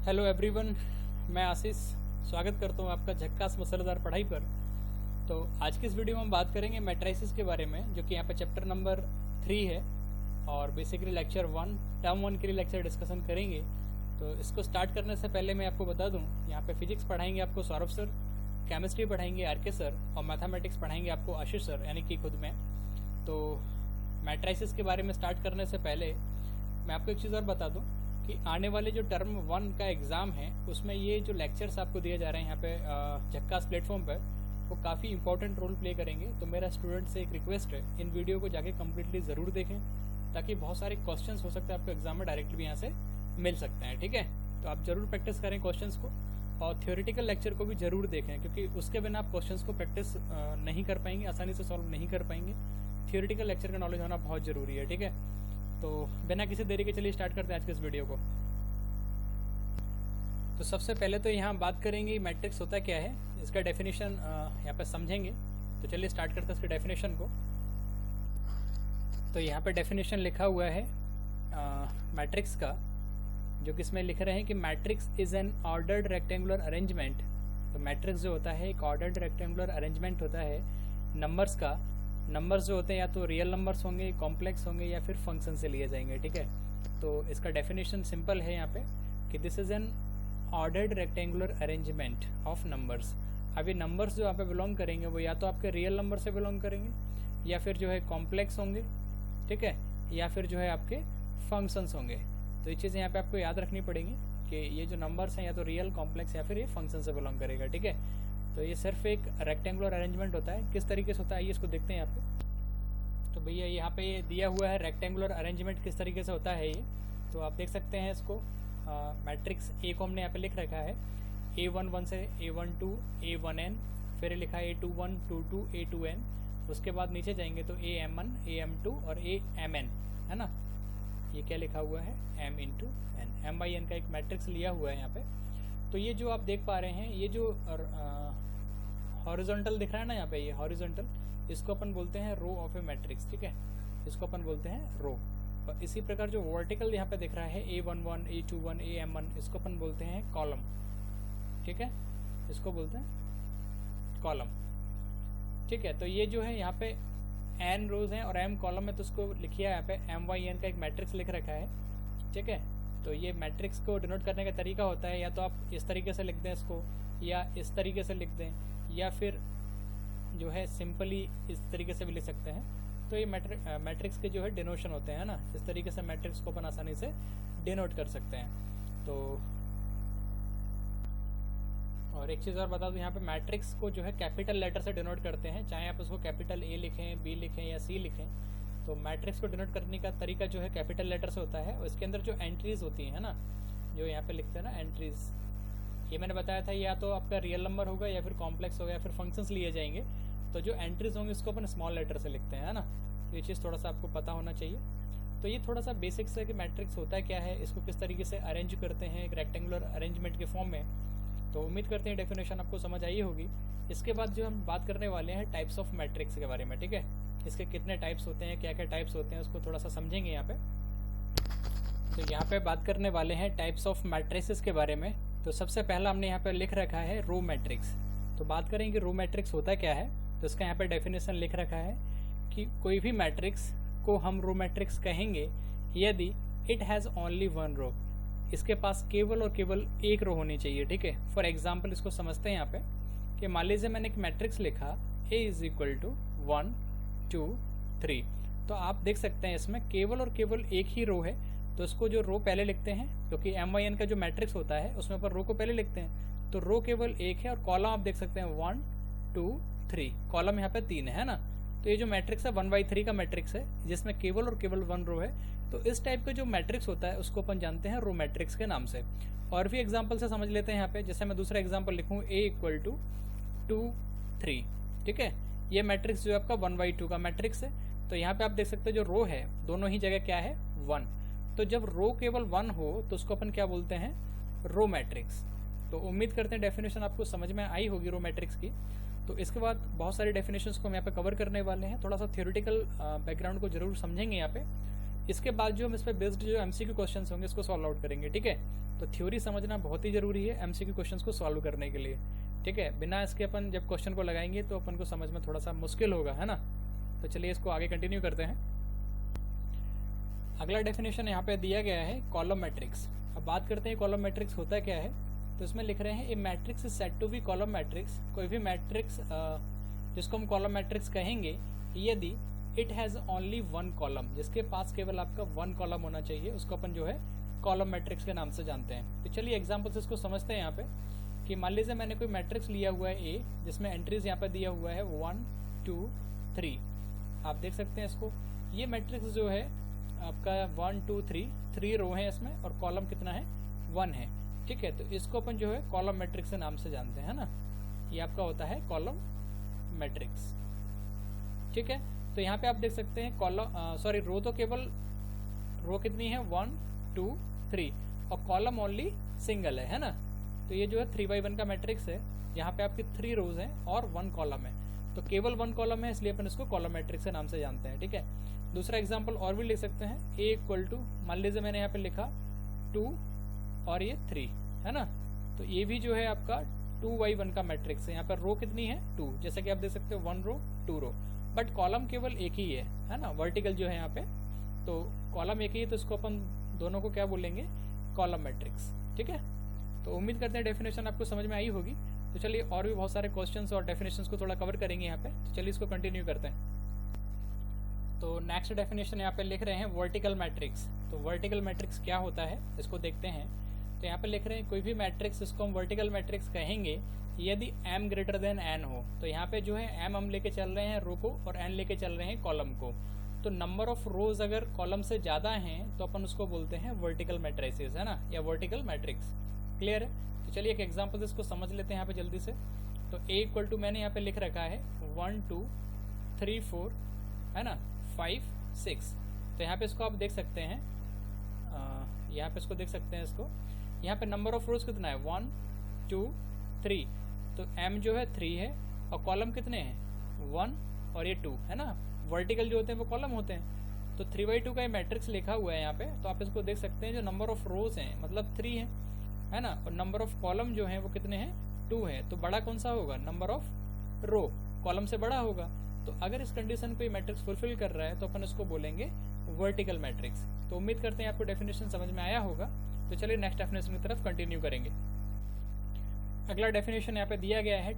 Hello everyone, मैं आशीष स्वागत करता हूँ आपका झक्कास मसालेदार पढ़ाई पर। तो आज की इस वीडियो में हम बात करेंगे मैट्रिसेस के बारे में, जो कि यहाँ पे चैप्टर नंबर 3 है और बेसिकली लेक्चर 1 टर्म 1 के लिए लेक्चर डिस्कशन करेंगे। तो इसको स्टार्ट करने से पहले मैं आपको बता दूँ, यहाँ पे फिजिक्स पढ़ाएंगे आपको सौरभ सर, केमिस्ट्री पढ़ाएंगे आर.के. सर और मैथमेटिक्स पढ़ाएंगे आपको आशीष सर, यानी कि खुद में। तो मैट्रिसेस के बारे में स्टार्ट करने से पहले मैं आपको एक चीज़ और बता दूँ कि आने वाले जो टर्म 1 का एग्ज़ाम है उसमें ये जो लेक्चर्स आपको दिए जा रहे हैं यहाँ पे झक्कास प्लेटफॉर्म पर, वो काफ़ी इंपॉर्टेंट रोल प्ले करेंगे। तो मेरा स्टूडेंट से एक रिक्वेस्ट है, इन वीडियो को जाके कम्प्लीटली ज़रूर देखें, ताकि बहुत सारे क्वेश्चंस हो सकते हैं आपको एग्जाम में डायरेक्टली भी यहाँ से मिल सकते हैं। ठीक है, तो आप ज़रूर प्रैक्टिस करें क्वेश्चंस को, और थ्योरेटिकल लेक्चर को भी ज़रूर देखें, क्योंकि उसके बिना आप क्वेश्चंस को प्रैक्टिस नहीं कर पाएंगे, आसानी से सॉल्व नहीं कर पाएंगे। थ्योरेटिकल लेक्चर का नॉलेज होना बहुत ज़रूरी है। ठीक है, तो बिना किसी देरी के चलिए स्टार्ट करते हैं आज के इस वीडियो को। तो सबसे पहले तो यहाँ बात करेंगे मैट्रिक्स होता क्या है, इसका डेफिनेशन यहाँ पे समझेंगे। तो चलिए स्टार्ट करते हैं इसके डेफिनेशन को। तो यहाँ पे डेफिनेशन लिखा हुआ है मैट्रिक्स का, जो कि इसमें लिख रहे हैं कि matrix is an ordered rectangular arrangement. तो मैट्रिक्स जो होता है एक ऑर्डर्ड रेक्टेंगुलर अरेंजमेंट होता है नंबर्स का। नंबर्स जो होते हैं या तो रियल नंबर्स होंगे, कॉम्प्लेक्स होंगे, या फिर फंक्शन से लिए जाएंगे। ठीक है, तो इसका डेफिनेशन सिंपल है यहाँ पे कि this is an ordered rectangular arrangement of numbers. अब ये नंबर्स जो यहाँ पे बिलोंग करेंगे वो या तो आपके रियल नंबर से बिलोंग करेंगे, या फिर जो है कॉम्प्लेक्स होंगे, ठीक है, या फिर जो है आपके फंक्शंस होंगे। तो ये चीज़ें यहाँ पे आपको याद रखनी पड़ेंगी कि ये जो नंबर्स हैं या तो रियल, कॉम्प्लेक्स, या फिर ये फंक्शन से बिलोंग करेगा। ठीक है, तो ये सिर्फ एक रेक्टेंगुलर अरेंजमेंट होता है। किस तरीके से होता है ये इसको देखते हैं यहाँ पे। तो भैया यहाँ पे ये दिया हुआ है रेक्टेंगुलर अरेंजमेंट किस तरीके से होता है ये, तो आप देख सकते हैं इसको। मैट्रिक्स ए को हमने यहाँ पे लिख रखा है A11 से A12 A1n, फिर लिखा है A21 22 A2n। उसके बाद नीचे जाएंगे तो AM1 AM2 और AMn, है ना। ये क्या लिखा हुआ है m into N, m by n का एक मैट्रिक्स लिया हुआ है यहाँ पे। तो ये जो आप देख पा रहे हैं, ये जो हॉरिजॉन्टल दिख रहा है ना यहाँ पे, ये हॉरिजॉन्टल, इसको अपन बोलते हैं रो ऑफ ए मैट्रिक्स। ठीक है, इसको अपन बोलते हैं रो। और इसी प्रकार जो वर्टिकल यहाँ पे दिख रहा है A11 A21 AM1, इसको अपन बोलते हैं कॉलम। ठीक है, इसको बोलते हैं कॉलम। ठीक है, तो ये जो है यहाँ पे n रोज हैं और m कॉलम है, तो उसको लिखिए यहाँ पे m/n का एक मैट्रिक्स लिख रखा है। ठीक है, तो ये मैट्रिक्स को डिनोट करने का तरीका होता है, या तो आप इस तरीके से लिख दें इसको, या इस तरीके से लिख दें, या फिर जो है सिंपली इस तरीके से भी लिख सकते हैं। तो ये मैट्रिक्स के जो है डिनोशन होते हैं ना, इस तरीके से मैट्रिक्स को अपन आसानी से डिनोट कर सकते हैं। तो और एक चीज़ और बता दूं, यहाँ पे मैट्रिक्स को जो है कैपिटल लेटर से डिनोट करते हैं, चाहे आप उसको कैपिटल A लिखें, B लिखें या C लिखें। तो मैट्रिक्स को डिनोट करने का तरीका जो है कैपिटल लेटर से होता है, और इसके अंदर जो एंट्रीज होती हैं ना, जो यहाँ पे लिखते हैं ना एंट्रीज, ये मैंने बताया था, या तो आपका रियल नंबर होगा, या फिर कॉम्प्लेक्स होगा, या फिर फंक्शंस लिए जाएंगे। तो जो एंट्रीज होंगे इसको अपन स्मॉल लेटर से लिखते हैं, है ना। तो ये चीज़ थोड़ा सा आपको पता होना चाहिए। तो ये थोड़ा सा बेसिक्स है कि मैट्रिक्स होता क्या है, इसको किस तरीके से अरेंज करते हैं एक रेक्टेंगुलर अरेंजमेंट के फॉर्म में। तो उम्मीद करते हैं डेफिनेशन आपको समझ आई होगी। इसके बाद जो हम बात करने वाले हैं टाइप्स ऑफ मैट्रिक्स के बारे में। ठीक है, इसके कितने टाइप्स होते हैं, क्या क्या टाइप्स होते हैं, उसको थोड़ा सा समझेंगे यहाँ पे। तो यहाँ पे बात करने वाले हैं टाइप्स ऑफ मैट्रिसेस के बारे में। तो सबसे पहला हमने यहाँ पे लिख रखा है रो मैट्रिक्स। तो बात करेंगे रो मैट्रिक्स होता क्या है, तो इसका यहाँ पे डेफिनेशन लिख रखा है कि कोई भी मैट्रिक्स को हम रो मैट्रिक्स कहेंगे यदि it has only one row, इसके पास केवल और केवल एक रो होनी चाहिए। ठीक है, फॉर एग्जाम्पल इसको समझते हैं यहाँ पे कि मान लीजिए मैंने एक मैट्रिक्स लिखा A इज इक्वल टू 1 2 3। तो आप देख सकते हैं इसमें केवल और केवल एक ही रो है। तो इसको जो रो पहले लिखते हैं, क्योंकि m/n का जो मैट्रिक्स होता है उसमें पर रो को पहले लिखते हैं। तो रो केवल एक है, और कॉलम आप देख सकते हैं 1 2 3, कॉलम यहाँ पे 3 है ना। तो ये जो मैट्रिक्स है 1/3 का मैट्रिक्स है, जिसमें केवल और केवल वन रो है। तो इस टाइप का जो मैट्रिक्स होता है उसको अपन जानते हैं रो मैट्रिक्स के नाम से। और भी एग्जांपल से समझ लेते हैं यहाँ पे। जैसे मैं दूसरा एग्जांपल लिखूँ A इक्वल टू 2 3। ठीक है, ये मैट्रिक्स जो है आपका 1/2 का मैट्रिक्स है। तो यहाँ पे आप देख सकते हैं जो रो है दोनों ही जगह क्या है 1। तो जब रो केवल 1 हो तो उसको अपन क्या बोलते हैं, रो मैट्रिक्स। तो उम्मीद करते हैं डेफिनेशन आपको समझ में आई होगी रो मैट्रिक्स की। तो इसके बाद बहुत सारे डेफिनेशंस को हम यहाँ पे कवर करने वाले हैं। थोड़ा सा थ्योरेटिकल बैकग्राउंड को जरूर समझेंगे यहाँ पे। इसके बाद जो हम इस पर बेस्ड जो एमसीक्यू क्वेश्चंस होंगे इसको सॉल्व आउट करेंगे, ठीक है। तो थ्योरी समझना बहुत ही जरूरी है एमसीक्यू क्वेश्चंस को सॉल्व करने के लिए, ठीक है। बिना इसके अपन जब क्वेश्चन को लगाएंगे तो अपन को समझ में थोड़ा सा मुश्किल होगा, है ना। तो चलिए इसको आगे कंटिन्यू करते हैं। अगला डेफिनेशन यहाँ पे दिया गया है कॉलम मैट्रिक्स। अब बात करते हैं कॉलम मैट्रिक्स होता क्या है। तो इसमें लिख रहे हैं a matrix is said to be column matrix. कोई भी मैट्रिक्स जिसको हम कॉलम मैट्रिक्स कहेंगे यदि it has only one column, जिसके पास केवल आपका वन कॉलम होना चाहिए, उसको अपन जो है कॉलम मैट्रिक्स के नाम से जानते हैं। तो चलिए एग्जाम्पल से इसको समझते हैं यहाँ पे कि मान लीजिए मैंने कोई मैट्रिक्स लिया हुआ है ए, जिसमें एंट्रीज यहाँ पे दिया हुआ है 1 2 3। आप देख सकते हैं इसको, ये मैट्रिक्स जो है आपका 1 2 3 रो है इसमें, और कॉलम कितना है 1 है, ठीक है। तो इसको अपन जो है कॉलम मैट्रिक्स के नाम से जानते हैं ना। ये आपका होता है कॉलम मैट्रिक्स, ठीक है। तो यहाँ पे आप देख सकते हैं कॉलम रो तो केवल रो कितनी है 1 2 3 और कॉलम ओनली सिंगल है ना। तो ये जो है 3x1 का मैट्रिक्स है, यहाँ पे आपकी 3 रोज हैं और 1 कॉलम है, तो केवल 1 कॉलम है, इसलिए अपन इसको कॉलम मैट्रिक्स के नाम से जानते हैं, ठीक है। दूसरा एग्जांपल और भी लिख सकते हैं, ए इक्वल टू, मान लीजिए मैंने यहाँ पे लिखा 2 और ये 3 है ना। तो ये भी जो है आपका 2x1 का मैट्रिक्स है। यहाँ पर रो कितनी है 2, जैसे कि आप देख सकते हो 1 रो 2 रो, बट कॉलम केवल एक ही है ना, वर्टिकल जो है यहाँ पे। तो कॉलम एक ही है, तो इसको अपन दोनों को क्या बोलेंगे, कॉलम मैट्रिक्स, ठीक है। तो उम्मीद करते हैं डेफिनेशन आपको समझ में आई होगी। तो चलिए और भी बहुत सारे क्वेश्चंस और डेफिनेशंस को थोड़ा कवर करेंगे यहाँ पे। तो चलिए इसको कंटिन्यू करते हैं। तो नेक्स्ट डेफिनेशन यहाँ पे लिख रहे हैं वर्टिकल मैट्रिक्स। तो वर्टिकल मैट्रिक्स क्या होता है इसको देखते हैं। तो यहाँ पे लिख रहे हैं कोई भी मैट्रिक्स इसको हम वर्टिकल मैट्रिक्स कहेंगे यदि m ग्रेटर देन n हो। तो यहाँ पे जो है m हम लेके चल रहे हैं रो को और n लेके चल रहे हैं कॉलम को। तो नंबर ऑफ रोज अगर कॉलम से ज़्यादा हैं तो अपन उसको बोलते हैं वर्टिकल मैट्रिसेस, है ना, या वर्टिकल मैट्रिक्स। क्लियर है। तो चलिए एक एग्जांपल इसको समझ लेते हैं यहाँ पे जल्दी से। तो a इक्वल टू मैंने यहाँ पे लिख रखा है 1 2 3 4 है ना 5 6। तो यहाँ पे इसको आप देख सकते हैं, यहाँ पे इसको देख सकते हैं इसको, यहाँ पे नंबर ऑफ रोज कितना है 1 2 3। तो m जो है 3 है और कॉलम कितने हैं 1 और ये 2 है ना। वर्टिकल जो होते हैं वो कॉलम होते हैं। तो 3x2 का ये मैट्रिक्स लिखा हुआ है यहाँ पे। तो आप इसको देख सकते हैं, जो नंबर ऑफ रोज हैं मतलब 3 है ना, और नंबर ऑफ कॉलम जो है वो कितने हैं 2 है। तो बड़ा कौन सा होगा, नंबर ऑफ रो कॉलम से बड़ा होगा। तो अगर इस कंडीशन को ये मैट्रिक्स फुलफिल कर रहा है तो अपन इसको बोलेंगे वर्टिकल मैट्रिक्स। तो उम्मीद करते हैं आपको डेफिनेशन समझ में आया होगा। तो चलिए नेक्स्ट डेफिनेशन की तरफ कंटिन्यू करेंगे। अगला डेफिनेशन यहाँ पे दिया गया है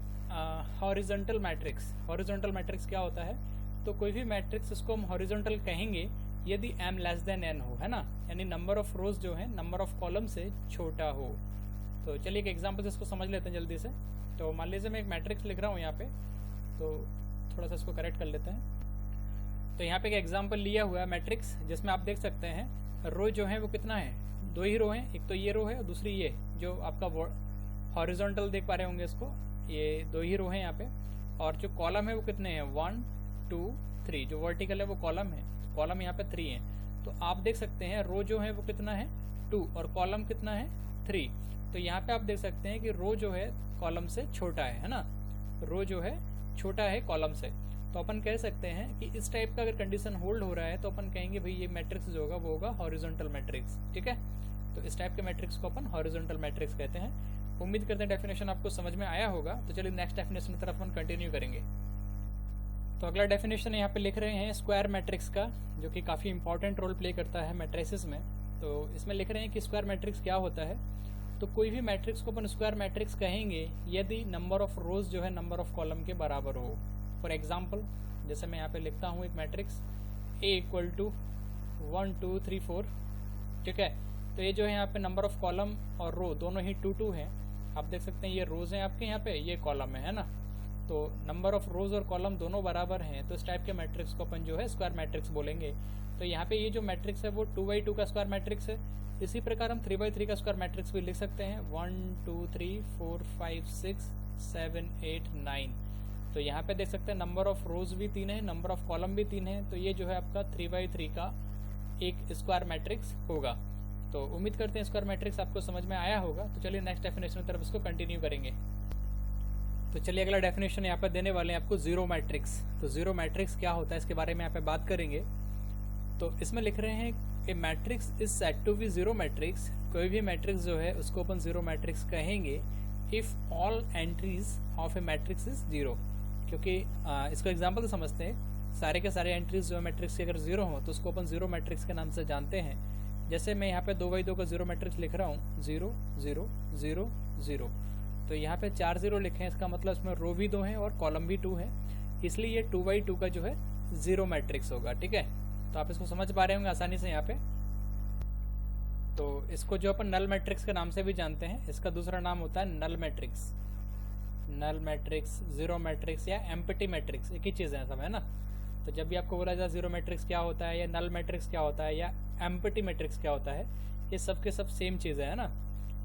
हॉरिजॉन्टल मैट्रिक्स। हॉरिजॉन्टल मैट्रिक्स क्या होता है, तो कोई भी मैट्रिक्स इसको हम हॉरिजॉन्टल कहेंगे यदि m लेस देन n हो, है ना, यानी नंबर ऑफ रोज जो है नंबर ऑफ कॉलम से छोटा हो। तो चलिए एक एग्जांपल इसको समझ लेते हैं जल्दी से। तो मान लीजिए मैं एक मैट्रिक्स लिख रहा हूँ यहाँ पे, तो थोड़ा सा इसको करेक्ट कर लेते हैं। तो यहाँ पे एक एग्जांपल लिया हुआ है मैट्रिक्स, जिसमें आप देख सकते हैं रो जो है वो कितना है, 2 ही रो हैं, एक तो ये रो है और दूसरी ये जो आपका हॉरिजॉन्टल देख पा रहे होंगे इसको, ये 2 ही रो है यहाँ पे। और जो कॉलम है वो कितने हैं 1 2 3, जो वर्टिकल है वो कॉलम है, कॉलम यहाँ पे 3 है। तो आप देख सकते हैं रो जो है वो कितना है 2 और कॉलम कितना है 3। तो यहाँ पे आप देख सकते हैं कि रो जो है कॉलम से छोटा है ना, रो जो है छोटा है कॉलम से। तो अपन कह सकते हैं कि इस टाइप का अगर कंडीशन होल्ड हो रहा है तो अपन कहेंगे भाई ये मैट्रिक्स जो होगा वो होगा हॉरिजॉन्टल मैट्रिक्स, ठीक है। तो इस टाइप के मैट्रिक्स को अपन हॉरिजॉन्टल मैट्रिक्स कहते हैं। उम्मीद करते हैं डेफिनेशन आपको समझ में आया होगा। तो चलिए नेक्स्ट डेफिनेशन की तरफ अपन कंटिन्यू करेंगे। तो अगला डेफिनेशन यहाँ पे लिख रहे हैं स्क्वायर मैट्रिक्स का, जो कि काफ़ी इंपॉर्टेंट रोल प्ले करता है मैट्रिसेस में। तो इसमें लिख रहे हैं कि स्क्वायर मैट्रिक्स क्या होता है। तो कोई भी मैट्रिक्स को अपन स्क्वायर मैट्रिक्स कहेंगे यदि नंबर ऑफ रोज जो है नंबर ऑफ कॉलम के बराबर हो। फॉर एग्जाम्पल जैसे मैं यहाँ पे लिखता हूँ एक मैट्रिक्स A इक्वल टू 1 2 3 4, ठीक है। तो ये जो है यहाँ पे नंबर ऑफ कॉलम और रो दोनों ही 2 2 हैं। आप देख सकते हैं ये रोज हैं आपके यहाँ पे, ये कॉलम है ना। तो नंबर ऑफ रोज और कॉलम दोनों बराबर हैं, तो इस टाइप के मैट्रिक्स को अपन जो है स्क्वायर मैट्रिक्स बोलेंगे। तो यहाँ पे ये जो मैट्रिक्स है वो 2x2 का स्क्वायर मैट्रिक्स है। इसी प्रकार हम 3x3 का स्क्वायर मैट्रिक्स भी लिख सकते हैं, 1 2 3 4 5 6 7 8 9। तो यहाँ पे देख सकते हैं नंबर ऑफ रोज भी 3 है, नंबर ऑफ कॉलम भी 3 है। तो ये जो है आपका 3x3 का एक स्क्वायर मैट्रिक्स होगा। तो उम्मीद करते हैं स्क्वायर मैट्रिक्स आपको समझ में आया होगा। तो चलिए नेक्स्ट डेफिनेशन की तरफ इसको कंटिन्यू करेंगे। तो चलिए अगला डेफिनेशन यहाँ पर देने वाले हैं आपको जीरो मैट्रिक्स। तो जीरो मैट्रिक्स क्या होता है इसके बारे में यहाँ पे बात करेंगे। तो इसमें लिख रहे हैं कि matrix is set to be zero matrix, कोई भी मैट्रिक्स जो है उसको अपन जीरो मैट्रिक्स कहेंगे if all entries of a matrix is zero. क्योंकि इसको एग्जांपल तो समझते हैं, सारे के सारे एंट्रीज जो है मैट्रिक्स की अगर जीरो हो तो उसको अपन जीरो मैट्रिक्स के नाम से जानते हैं। जैसे मैं यहाँ पे 2x2 का जीरो मैट्रिक्स लिख रहा हूँ, 0 0 0 0, तो यहाँ पे 4 0 लिखे हैं, इसका मतलब इसमें रो भी 2 है और कॉलम भी 2 है, इसलिए ये 2x2 का जो है जीरो मैट्रिक्स होगा। ठीक है, तो आप इसको समझ पा रहे होंगे आसानी से यहाँ पे। तो इसको जो अपन नल मैट्रिक्स के नाम से भी जानते हैं, इसका दूसरा नाम होता है null matrix. Null matrix, zero matrix या एम्प्टी मैट्रिक्स एक ही चीज़ है, सब है ना। तो जब भी आपको बोला जाए जीरो मैट्रिक्स क्या होता है या नल मैट्रिक्स क्या होता है या एम्प्टी मैट्रिक्स क्या होता है, ये सब के सब सेम चीज़ें है ना।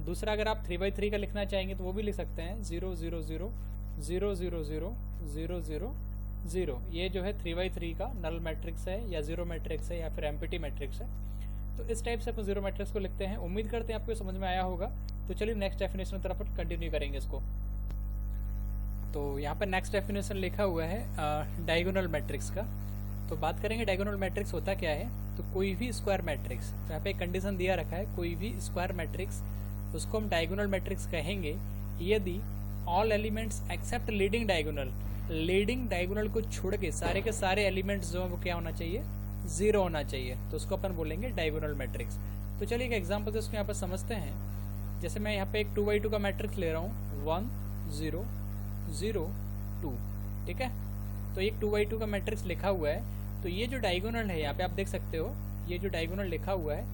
दूसरा अगर आप 3x3 का लिखना चाहेंगे तो वो भी लिख सकते हैं, 0 0 0 0 0 0 0 0 0। ये जो है 3x3 का नल मैट्रिक्स है या जीरो मैट्रिक्स है या फिर एम्प्टी मैट्रिक्स है। तो इस टाइप से अपन जीरो मैट्रिक्स को लिखते हैं। उम्मीद करते हैं आपको समझ में आया होगा। तो चलिए नेक्स्ट डेफिनेशन की तरफ कंटिन्यू करेंगे इसको। तो यहाँ पर नेक्स्ट डेफिनेशन लिखा हुआ है डायगोनल मैट्रिक्स का। तो बात करेंगे डायगोनल मैट्रिक्स होता क्या है। तो कोई भी स्क्वायर मैट्रिक्स, तो यहाँ पे एक कंडीशन दिया रखा है, कोई भी स्क्वायर मैट्रिक्स उसको हम डायगोनल मैट्रिक्स कहेंगे यदि all elements except leading diagonal, leading diagonal को छोड़ के सारे के सारे एलिमेंट्स जो है वो क्या होना चाहिए, जीरो होना चाहिए। तो उसको अपन बोलेंगे डायगोनल मैट्रिक्स। तो चलिए एक एग्जांपल से उसको यहाँ पर समझते हैं। जैसे मैं यहाँ पे एक 2x2 का मैट्रिक्स ले रहा हूँ, 1 0 0 2, ठीक है। तो एक 2x2 का मैट्रिक्स लिखा हुआ है। तो ये जो डायगोनल है यहाँ पे आप देख सकते हो, ये जो डायगोनल लिखा हुआ है,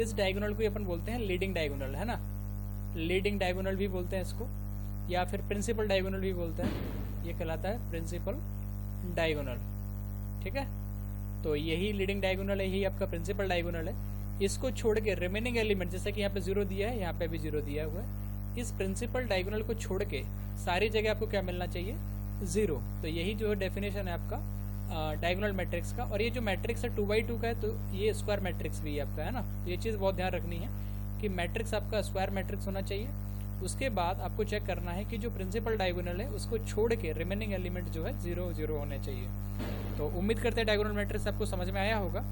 इस डायगोनल को अपन बोलते हैं लीडिंग डायगोनल, है ना। लीडिंग डायगोनल भी बोलते हैं इसको, या फिर प्रिंसिपल डायगोनल भी बोलते हैं। ये कहलाता है प्रिंसिपल डायगोनल, ठीक है। तो यही लीडिंग डायगोनल है, यही आपका प्रिंसिपल डायगोनल है। इसको छोड़ के रिमेनिंग एलिमेंट, जैसे कि यहाँ पे 0 दिया है, यहाँ पे भी 0 दिया हुआ है, इस प्रिंसिपल डायगोनल को छोड़ के सारी जगह आपको क्या मिलना चाहिए, 0। तो यही जो डेफिनेशन है आपका डायगोनल मैट्रिक्स का। और ये जो मैट्रिक्स है 2x2 का है, तो ये स्क्वायर मैट्रिक्स भी है आपका, है ना। तो ये चीज़ बहुत ध्यान रखनी है कि मैट्रिक्स आपका स्क्वायर मैट्रिक्स होना चाहिए। उसके बाद आपको चेक करना है कि जो प्रिंसिपल डायगोनल है उसको छोड़ के रिमेनिंग एलिमेंट जो है 0 0 होने चाहिए। तो उम्मीद करते हैं डायगोनल मैट्रिक्स आपको समझ में आया होगा।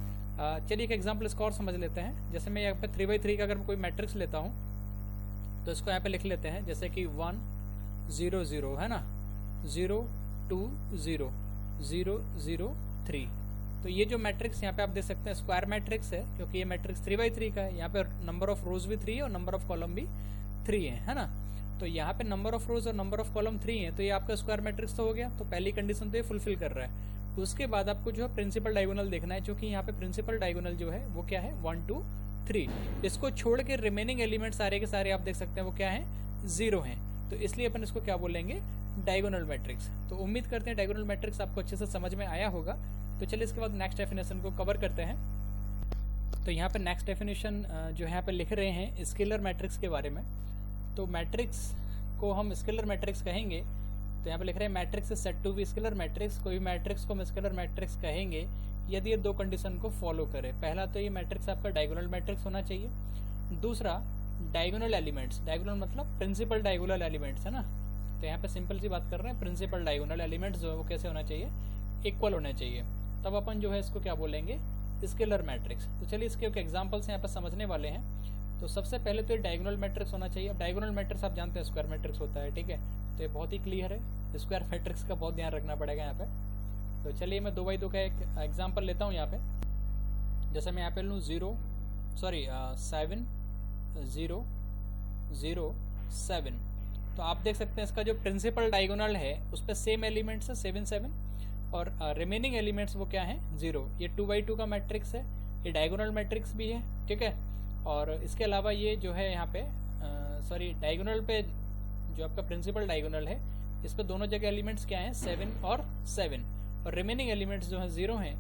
चलिए एक एग्जांपल इसको और समझ लेते हैं। जैसे मैं यहाँ पे 3x3 का अगर कोई मैट्रिक्स लेता हूँ तो इसको यहाँ पे लिख लेते हैं, जैसे कि 1 0 0, है ना, 0 2 0 0 0 3। तो ये जो मैट्रिक्स यहाँ पे आप देख सकते हैं स्क्वायर मैट्रिक्स है, क्योंकि ये मैट्रिक्स 3x3 का है। यहाँ पे नंबर ऑफ रोज भी 3 है और नंबर ऑफ कॉलम भी 3 है ना। तो यहाँ पे नंबर ऑफ रोज और नंबर ऑफ कॉलम 3 है, तो ये आपका स्क्वायर मैट्रिक्स तो हो गया। तो पहली कंडीशन तो ये फुलफिल कर रहा है। उसके बाद आपको जो है प्रिंसिपल डायगोनल देखना है, क्योंकि यहाँ पे प्रिंसिपल डायगोनल जो है वो क्या है, 1 2 3। इसको छोड़ के रिमेनिंग एलिमेंट सारे के सारे आप देख सकते हैं वो क्या है, 0 हैं। तो इसलिए अपन इसको क्या बोलेंगे, डायगोनल मैट्रिक्स। तो उम्मीद करते हैं डायगोनल मैट्रिक्स आपको अच्छे से समझ में आया होगा। तो चलिए इसके बाद नेक्स्ट डेफिनेशन को कवर करते हैं। तो यहाँ पे नेक्स्ट डेफिनेशन जो है यहाँ पे लिख रहे हैं स्केलर मैट्रिक्स के बारे में। तो मैट्रिक्स को हम स्केलर मैट्रिक्स कहेंगे। तो यहाँ पे लिख रहे हैं matrix is set to be scalar matrix, कोई मैट्रिक्स को हम स्केलर मैट्रिक्स कहेंगे यदि ये दो कंडीशन को फॉलो करे। पहला तो ये मैट्रिक्स आपका डायगोनल मैट्रिक्स होना चाहिए। दूसरा डायगोनल एलिमेंट्स, डायगोनल मतलब प्रिंसिपल डायगोनल एलिमेंट्स, है ना। तो यहाँ पे सिंपल सी बात कर रहे हैं, प्रिंसिपल डायगोनल एलिमेंट्स जो है वो कैसे होना चाहिए, इक्वल होने चाहिए। तब अपन जो है इसको क्या बोलेंगे, स्केलर मैट्रिक्स। तो चलिए इसके एक एग्जांपल से यहाँ पर समझने वाले हैं। तो सबसे पहले तो ये डायगोनल मैट्रिक्स होना चाहिए। अब डायगोनल मैट्रिक्स आप जानते हैं स्क्वायर मैट्रिक्स होता है, ठीक है। तो ये बहुत ही क्लियर है, स्क्वायर मैट्रिक्स का बहुत ध्यान रखना पड़ेगा यहाँ पे। तो चलिए मैं 2x2 का एक एग्जाम्पल लेता हूँ यहाँ पे। जैसे मैं यहाँ पे लूँ 7 0 0 7। तो आप देख सकते हैं इसका जो प्रिंसिपल डायगोनल है उस पर सेम एलिमेंट्स है 7 7, और रिमेनिंग एलिमेंट्स वो क्या है, 0। ये 2x2 का मैट्रिक्स है, ये डायगोनल मैट्रिक्स भी है, ठीक है। और इसके अलावा ये जो है यहाँ पे डायगोनल पे जो आपका प्रिंसिपल डायगोनल है इस पर दोनों जगह एलिमेंट्स क्या हैं, 7 और 7, और रिमेनिंग एलिमेंट्स जो हैं 0 हैं।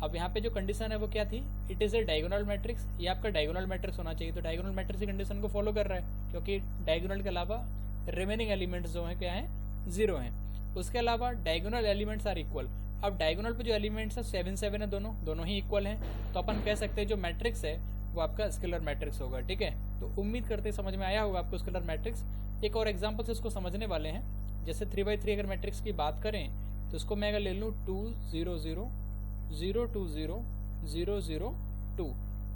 अब यहाँ पे जो कंडीशन है वो क्या थी, it is a diagonal matrix. ये आपका डायगोनल मैट्रिक्स होना चाहिए। तो डायगोनल मैट्रिक्स की कंडीशन को फॉलो कर रहा है, क्योंकि डायगोनल के अलावा रिमेनिंग एलिमेंट्स जो हैं क्या हैं, 0 हैं। उसके अलावा डायगोनल एलिमेंट्स आर इक्वल। अब डायगोनल पे जो एलिमेंट्स है 7 7 है, दोनों ही इक्वल हैं। तो अपन कह सकते हैं जो मैट्रिक्स है वो आपका स्केलर मैट्रिक्स होगा, ठीक है। तो उम्मीद करते समझ में आया होगा आपको स्केलर मैट्रिक्स। एक और एग्जांपल से इसको समझने वाले हैं। जैसे 3x3 अगर मैट्रिक्स की बात करें तो इसको मैं अगर ले लूँ 2 0 0 0 2 0 0 0 2।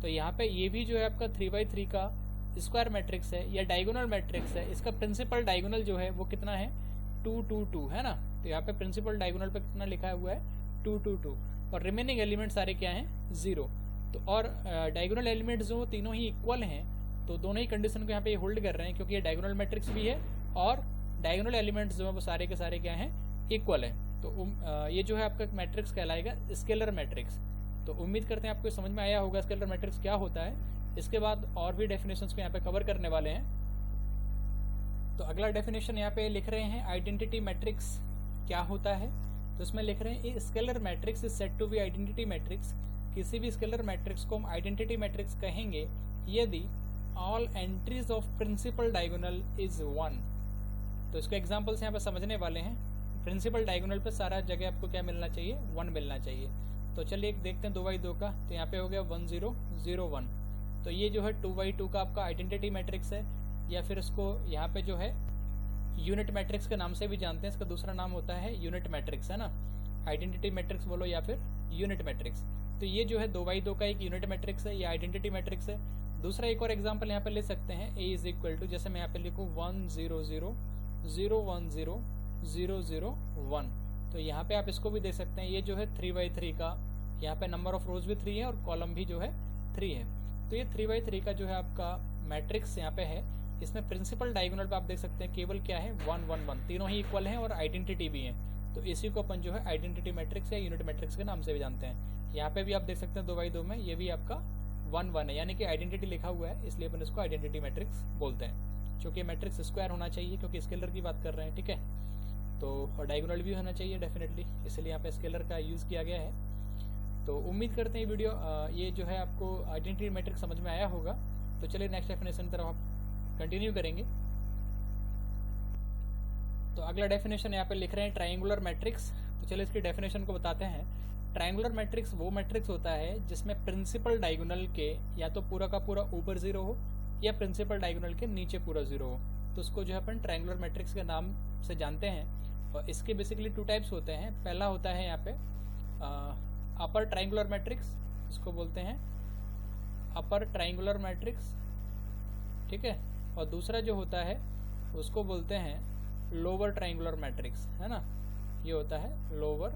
तो यहाँ पे ये भी जो है आपका 3x3 का स्क्वायर मैट्रिक्स है या डायगोनल मैट्रिक्स है। इसका प्रिंसिपल डायगोनल जो है वो कितना है 2 2 2 है ना। तो यहाँ पे प्रिंसिपल डायगोनल पे कितना लिखा हुआ है 2 2 2 और रिमेनिंग एलिमेंट सारे क्या हैं 0। तो और डायगोनल एलिमेंट्स जो तीनों ही इक्वल हैं, तो दोनों ही कंडीशन को यहाँ पे होल्ड कर रहे हैं क्योंकि ये डायगोनल मैट्रिक्स भी है और डायगोनल एलिमेंट्स जो है वो सारे के सारे क्या हैं इक्वल है। तो ये जो है आपका मैट्रिक्स कहलाएगा स्केलर मैट्रिक्स। तो उम्मीद करते हैं आपको समझ में आया होगा स्केलर मैट्रिक्स क्या होता है। इसके बाद और भी डेफिनेशंस को यहाँ पे कवर करने वाले हैं। तो अगला डेफिनेशन यहाँ पे लिख रहे हैं आइडेंटिटी मैट्रिक्स क्या होता है। तो इसमें लिख रहे हैं scalar matrix is said to be identity matrix. किसी भी स्केलर मैट्रिक्स को हम आइडेंटिटी मैट्रिक्स कहेंगे यदि all entries of principal diagonal is 1। तो इसको एग्जाम्पल्स यहाँ पे समझने वाले हैं। प्रिंसिपल डायगोनल पे सारा जगह आपको क्या मिलना चाहिए 1 मिलना चाहिए। तो चलिए देखते हैं 2x2 का। तो यहाँ पे हो गया 1 0 0 1। तो ये जो है 2x2 का आपका आइडेंटिटी मैट्रिक्स है या फिर इसको यहाँ पे जो है यूनिट मैट्रिक्स के नाम से भी जानते हैं। इसका दूसरा नाम होता है यूनिट मैट्रिक्स है ना। आइडेंटिटी मैट्रिक्स बोलो या फिर यूनिट मैट्रिक्स। तो ये जो है 2x2 का एक यूनिट मैट्रिक्स है, ये आइडेंटिटी मैट्रिक्स है। दूसरा एक और एग्जाम्पल यहाँ पे ले सकते हैं A इज इक्वल टू, जैसे मैं यहाँ पे लिखूँ 1 0 0 0 1 0 0 0 1। तो यहाँ पे आप इसको भी दे सकते हैं। ये जो है 3x3 का, यहाँ पे नंबर ऑफ रोज भी 3 है और कॉलम भी जो है 3 है। तो ये 3x3 का जो है आपका मैट्रिक्स यहाँ पे है। इसमें प्रिंसिपल डायगोनल पे आप देख सकते हैं केवल क्या है 1 1 1। तीनों ही इक्वल हैं और आइडेंटिटी भी है। तो इसी को अपन जो है आइडेंटिटी मैट्रिक्स या यूनिट मैट्रिक्स के नाम से भी जानते हैं। यहाँ पे भी आप देख सकते हैं 2x2 में ये भी आपका 1 1 है, यानी कि आइडेंटिटी लिखा हुआ है, इसलिए अपन इसको आइडेंटिटी मैट्रिक्स बोलते हैं। क्योंकि मैट्रिक्स स्क्वायर होना चाहिए क्योंकि स्केलर की बात कर रहे हैं, ठीक है। तो और डायगोनल भी होना चाहिए डेफिनेटली, इसलिए यहाँ पे स्केलर का यूज़ किया गया है। तो उम्मीद करते हैं वीडियो ये जो है आपको आइडेंटिटी मैट्रिक्स समझ में आया होगा। तो चलिए नेक्स्ट डेफिनेशन की तरफ आप कंटिन्यू करेंगे। तो अगला डेफिनेशन यहाँ पे लिख रहे हैं ट्रायंगुलर मैट्रिक्स। तो चलिए इसकी डेफिनेशन को बताते हैं। ट्रायंगुलर मैट्रिक्स वो मैट्रिक्स होता है जिसमें प्रिंसिपल डायगोनल के या तो पूरा का पूरा ऊपर 0 हो या प्रिंसिपल डायगोनल के नीचे पूरा 0 हो। तो उसको जो है अपन ट्रायंगुलर मैट्रिक्स के नाम से जानते हैं। और इसके बेसिकली 2 टाइप्स होते हैं। पहला होता है यहाँ पे अपर ट्रायंगुलर मैट्रिक्स, इसको बोलते हैं अपर ट्रायंगुलर मैट्रिक्स, ठीक है। और दूसरा जो होता है उसको बोलते हैं लोअर ट्रायंगुलर मैट्रिक्स, है ना। ये होता है लोअर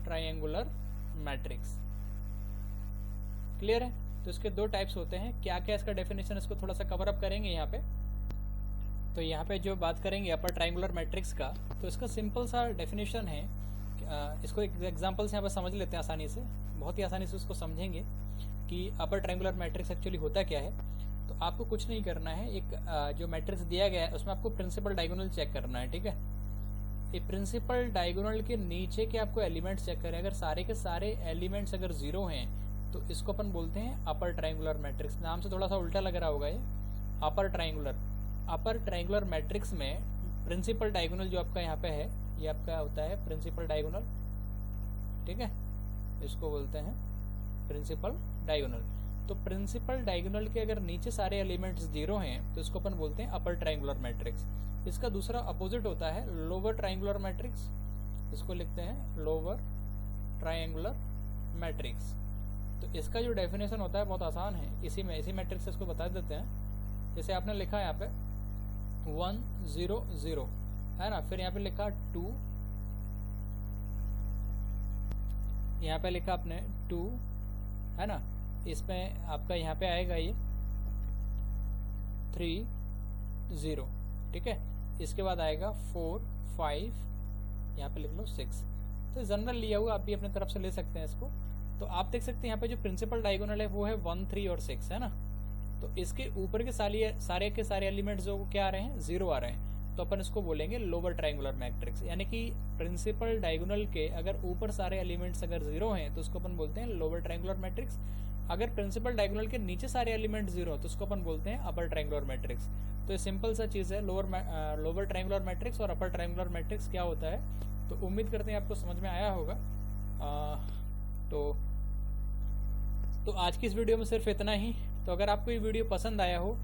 ट्रायंगुलर मैट्रिक्स। क्लियर है। तो इसके 2 टाइप्स होते हैं। क्या क्या इसका डेफिनेशन, इसको थोड़ा सा कवर अप करेंगे यहाँ पे। तो यहाँ पे जो बात करेंगे अपर ट्रायंगुलर मैट्रिक्स का, तो इसका सिंपल सा डेफिनेशन है। इसको एक एग्जांपल से यहाँ पे समझ लेते हैं आसानी से, बहुत ही आसानी से उसको समझेंगे कि अपर ट्रायंगुलर मैट्रिक्स एक्चुअली होता क्या है। तो आपको कुछ नहीं करना है, एक जो मैट्रिक्स दिया गया है उसमें आपको प्रिंसिपल डायगोनल चेक करना है, ठीक है। ये प्रिंसिपल डायगोनल के नीचे के आपको एलिमेंट्स चेक करें। अगर सारे के सारे एलिमेंट्स अगर 0 हैं तो इसको अपन बोलते हैं अपर ट्रायंगुलर मैट्रिक्स। नाम से थोड़ा सा उल्टा लग रहा होगा ये अपर ट्रायंगुलर मैट्रिक्स में प्रिंसिपल डायगोनल जो आपका यहाँ पे है ये आपका होता है प्रिंसिपल डायगोनल, ठीक है। इसको बोलते हैं प्रिंसिपल डायगोनल। तो प्रिंसिपल डायगोनल के अगर नीचे सारे एलिमेंट्स 0 हैं तो इसको अपन बोलते हैं अपर ट्रायंगुलर मैट्रिक्स। इसका दूसरा अपोजिट होता है लोअर ट्रायंगुलर मैट्रिक्स, इसको लिखते हैं लोअर ट्रायंगुलर मैट्रिक्स। तो इसका जो डेफिनेशन होता है बहुत आसान है, इसी मैट्रिक्स इसको बता देते हैं। जैसे आपने लिखा है यहाँ पे 1 0 0 है ना, फिर यहाँ पे लिखा 2, यहाँ पे लिखा आपने 2 है ना। इसमें आपका यहाँ पे आएगा ये 3 0, ठीक है। इसके बाद आएगा 4 5, यहाँ पे लिख लो 6। तो जनरल लिया हुआ आप भी अपने तरफ से ले सकते हैं इसको। तो आप देख सकते हैं यहाँ पे जो प्रिंसिपल डायगोनल है वो है 1 3 और 6, है ना। तो इसके ऊपर के सारे के सारे एलिमेंट्स जो क्या आ रहे हैं 0 आ रहे हैं। तो अपन इसको बोलेंगे लोअर ट्रायंगुलर मैट्रिक्स, यानी कि प्रिंसिपल डायगोनल के अगर ऊपर सारे एलिमेंट्स अगर 0 हैं तो उसको अपन बोलते हैं लोअर ट्रायंगुलर मैट्रिक्स। अगर प्रिंसिपल डायगोनल के नीचे सारे एलिमेंट 0 तो उसको अपन बोलते हैं अपर ट्रायंगुलर मैट्रिक्स। तो ये सिंपल सा चीज़ है लोअर ट्रायंगुलर मैट्रिक्स और अपर ट्रायंगुलर मैट्रिक्स क्या होता है। तो उम्मीद करते हैं आपको समझ में आया होगा। तो आज की इस वीडियो में सिर्फ इतना ही। तो अगर आपको ये वीडियो पसंद आया हो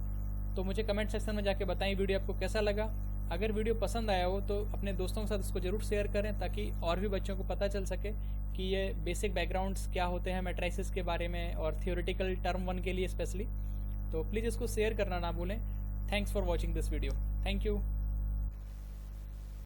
तो मुझे कमेंट सेक्शन में जाके बताएं वीडियो आपको कैसा लगा। अगर वीडियो पसंद आया हो तो अपने दोस्तों के साथ इसको ज़रूर शेयर करें, ताकि और भी बच्चों को पता चल सके कि ये बेसिक बैकग्राउंड्स क्या होते हैं मैट्रिसेस के बारे में, और थियोरेटिकल टर्म 1 के लिए स्पेशली। तो प्लीज़ इसको शेयर करना ना भूलें। Thanks for watching this video. Thank you.